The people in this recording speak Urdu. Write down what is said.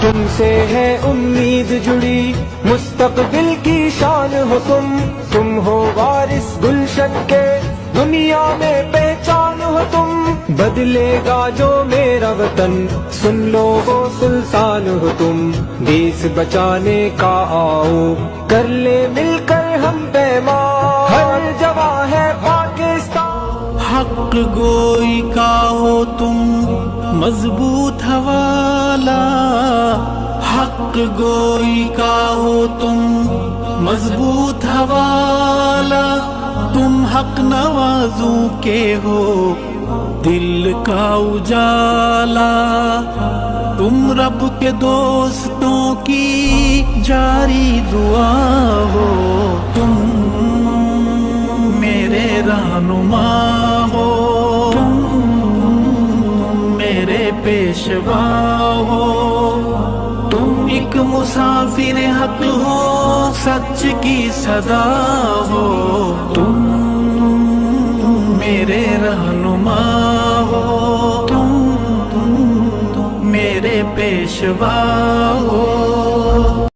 تم سے ہے امید جڑی مستقبل کی شان ہو تم ہو وارث گلشن کے دنیا میں پہچان ہو تم بدلے گا جو میرا وطن سن لو وہ سلطان ہو تم دیس بچانے کا آؤ کر لے مل کر ہم پیمان ہر جواں ہے پاکستان حق گوئی کا ہو تم مضبوط حوالہ حق گوئی کا ہو تم مضبوط حوالہ تم حق نوازوں کے ہو دل کا اجالا تم رب کے دوستوں کی جاری دعا ہو تم میرے رہنما ہو تم میرے پیشوا ہو تم ایک مسافر حق ہو سچ کی صدا ہو تم میرے رہنما ہو تم میرے پیشوا ہو